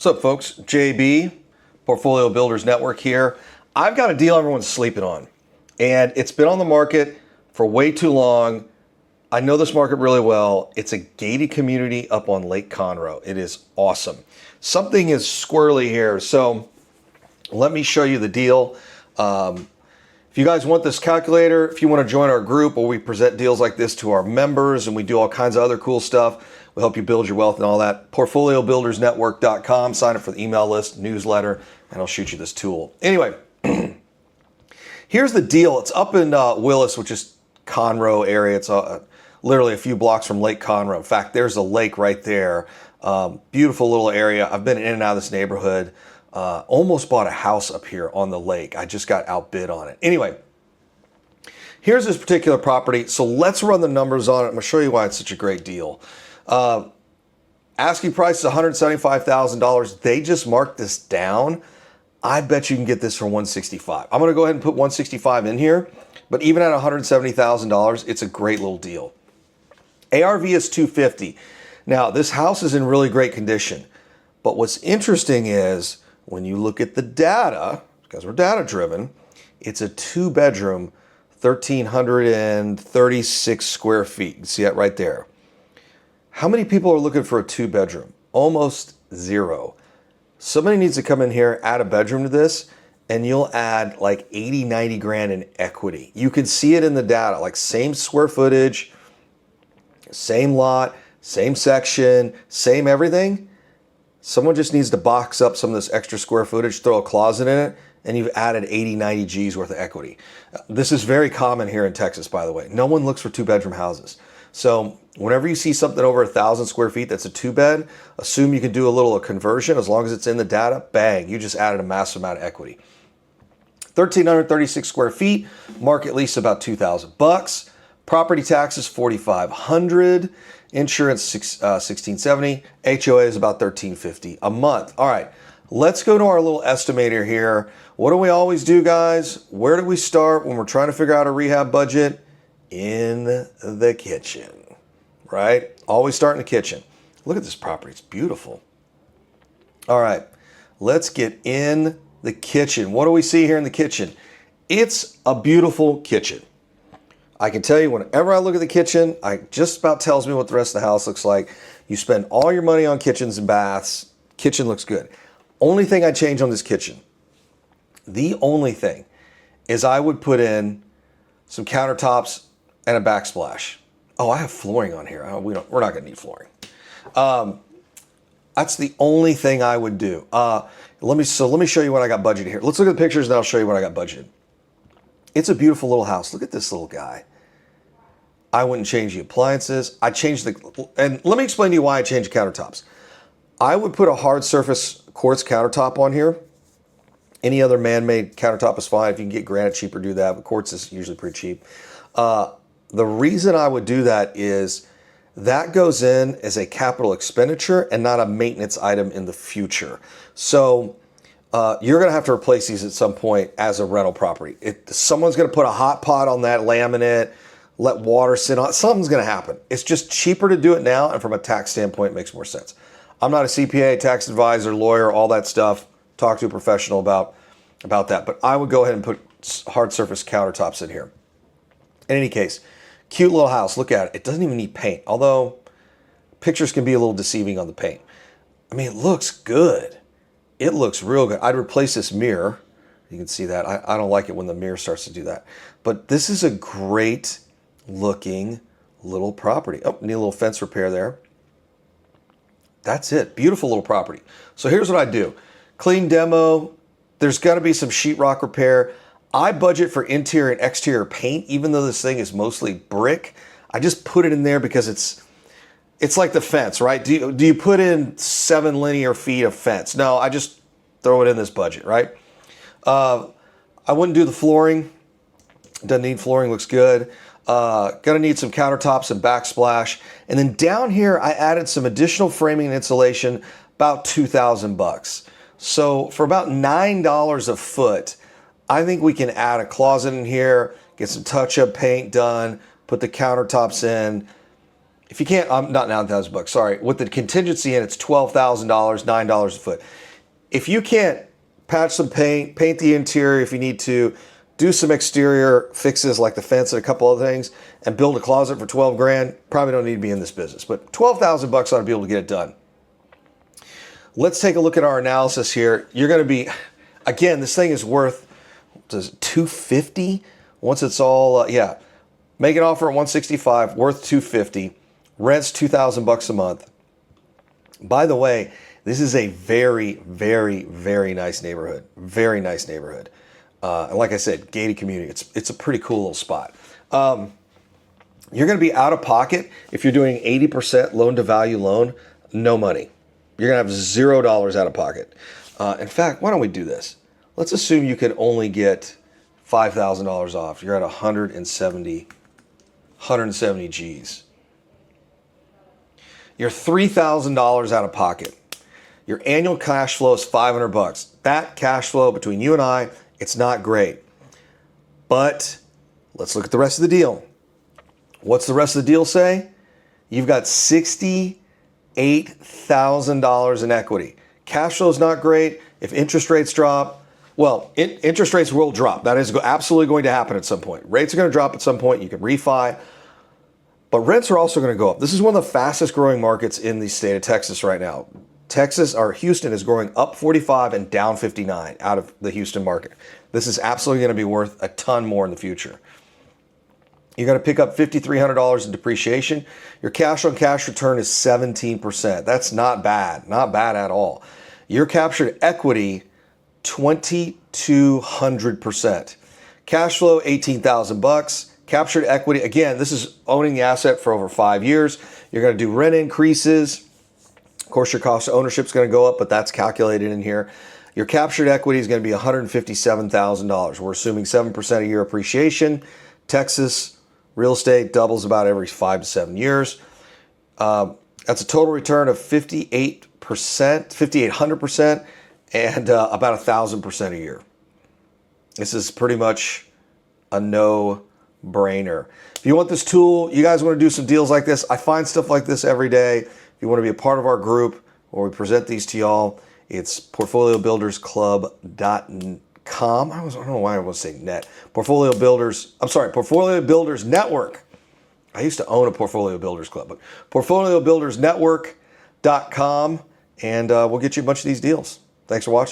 What's up, folks? JB, Portfolio Builders Network here. I've got a deal everyone's sleeping on, and it's been on the market for way too long. I know this market really well. It's a gated community up on Lake Conroe. It is awesome. Something is squirrely here, so let me show you the deal. If you guys want this calculator, if you want to join our group where we present deals like this to our members and we do all kinds of other cool stuff, we'll help you build your wealth and all that. PortfolioBuildersNetwork.com. Sign up for the email list, newsletter, and I'll shoot you this tool. Anyway, here's the deal. It's up in Willis, which is Conroe area. It's literally a few blocks from Lake Conroe. In fact, there's a lake right there. Beautiful little area. I've been in and out of this neighborhood. Almost bought a house up here on the lake. I just got outbid on it. Anyway, here's this particular property. So let's run the numbers on it. I'm going to show you why it's such a great deal. Asking price is $175,000. They just marked this down. I bet you can get this for $165,000. I'm going to go ahead and put $165,000 in here, but even at $170,000, it's a great little deal. ARV is $250,000. Now, this house is in really great condition, but what's interesting is when you look at the data, because we're data driven, it's a 2-bedroom, 1,336 square feet. You can see that right there. How many people are looking for a 2-bedroom? Almost zero. Somebody needs to come in here, add a bedroom to this, and you'll add like 80, 90 grand in equity. You can see it in the data, like same square footage, same lot, same section, same everything. Someone just needs to box up some of this extra square footage, throw a closet in it, and you've added 80, 90 G's worth of equity. This is very common here in Texas, by the way. No one looks for 2-bedroom houses. So whenever you see something over 1,000 square feet that's a 2-bed, assume you can do a little conversion. As long as it's in the data, bang, you just added a massive amount of equity. 1,336 square feet, market lease about $2,000. Property taxes $4,500. Insurance $1,670. HOA is about $1,350 a month. All right, let's go to our little estimator here. What do we always do, guys? Where do we start when we're trying to figure out a rehab budget? In the kitchen, right? Always start in the kitchen. Look at this property. It's beautiful. All right, let's get in the kitchen. What do we see here in the kitchen? It's a beautiful kitchen. I can tell you whenever I look at the kitchen, it just about tells me what the rest of the house looks like. You spend all your money on kitchens and baths. Kitchen looks good. Only thing I change on this kitchen, the only thing, is I would put in some countertops and a backsplash. Oh, I have flooring on here. We're not going to need flooring. That's the only thing I would do. Let me show you what I got budgeted here. Let's look at the pictures and I'll show you what I got budgeted. It's a beautiful little house. Look at this little guy. I wouldn't change the appliances. And let me explain to you why I changed the countertops. I would put a hard surface quartz countertop on here. Any other man-made countertop is fine. If you can get granite cheaper, do that. But quartz is usually pretty cheap. The reason I would do that is that goes in as a capital expenditure and not a maintenance item in the future. So you're going to have to replace these at some point as a rental property. Someone's going to put a hot pot on that laminate, let water sit on it. Something's going to happen. It's just cheaper to do it now, and from a tax standpoint, it makes more sense. I'm not a CPA, tax advisor, lawyer, all that stuff. Talk to a professional about that. But I would go ahead and put hard surface countertops in here. In any case, cute little house. Look at it. It doesn't even need paint, although pictures can be a little deceiving on the paint. I mean, it looks good. It looks real good. I'd replace this mirror. You can see that. I don't like it when the mirror starts to do that. But this is a great looking little property. Oh, need a little fence repair there. That's it. Beautiful little property. So here's what I do. Clean demo. There's got to be some sheetrock repair. I budget for interior and exterior paint, even though this thing is mostly brick. I just put it in there because it's like the fence, right? Do you put in 7 linear feet of fence? No, I just throw it in this budget, right? I wouldn't do the flooring. Doesn't need flooring, looks good. Gonna need some countertops and backsplash. And then down here, I added some additional framing and insulation, about $2,000. So for about $9 a foot, I think we can add a closet in here, get some touch-up paint done, put the countertops in. If you can't, I'm not $9,000, sorry. With the contingency in, it's $12,000, $9 a foot. If you can't patch some paint the interior if you need to, do some exterior fixes like the fence and a couple other things, and build a closet for 12 grand, probably don't need to be in this business. But 12,000 bucks ought to be able to get it done. Let's take a look at our analysis here. You're going to be, again, this thing is worth, does it, 250 once it's all, yeah. Make an offer at 165, worth 250. Rents 2,000 bucks a month. By the way, this is a very, very, very nice neighborhood. Very nice neighborhood. And like I said, gated community. It's a pretty cool little spot. You're going to be out of pocket if you're doing 80% loan to value loan, no money. You're going to have $0 out of pocket. In fact, why don't we do this? Let's assume you could only get $5,000 off. You're at 170 G's. You're $3,000 out of pocket. Your annual cash flow is 500 bucks. That cash flow between you and I, it's not great. But let's look at the rest of the deal. What's the rest of the deal say? You've got $68,000 in equity. Cash flow is not great. If interest rates drop, well, interest rates will drop. That is absolutely going to happen at some point. Rates are going to drop at some point. You can refi. But rents are also going to go up. This is one of the fastest growing markets in the state of Texas right now. Houston is growing up 45 and down 59 out of the Houston market. This is absolutely going to be worth a ton more in the future. You're going to pick up $5,300 in depreciation. Your cash on cash return is 17%. That's not bad. Not bad at all. Your captured equity, 2,200%. Cash flow, 18,000 bucks. Captured equity, again, this is owning the asset for over 5 years. You're going to do rent increases. Of course, your cost of ownership is going to go up, but that's calculated in here. Your captured equity is going to be $157,000. We're assuming 7% a year appreciation. Texas real estate doubles about every 5 to 7 years. That's a total return of 58%, 5,800%, and about 1,000% a year. This is pretty much a no-brainer. If you want this tool, you guys want to do some deals like this, I find stuff like this every day. If you want to be a part of our group where we present these to y'all, it's portfoliobuildersclub.com. I don't know why I was saying net. Portfolio Builders Network. I used to own a Portfolio Builders Club, but portfoliobuildersnetwork.com, and we'll get you a bunch of these deals. Thanks for watching.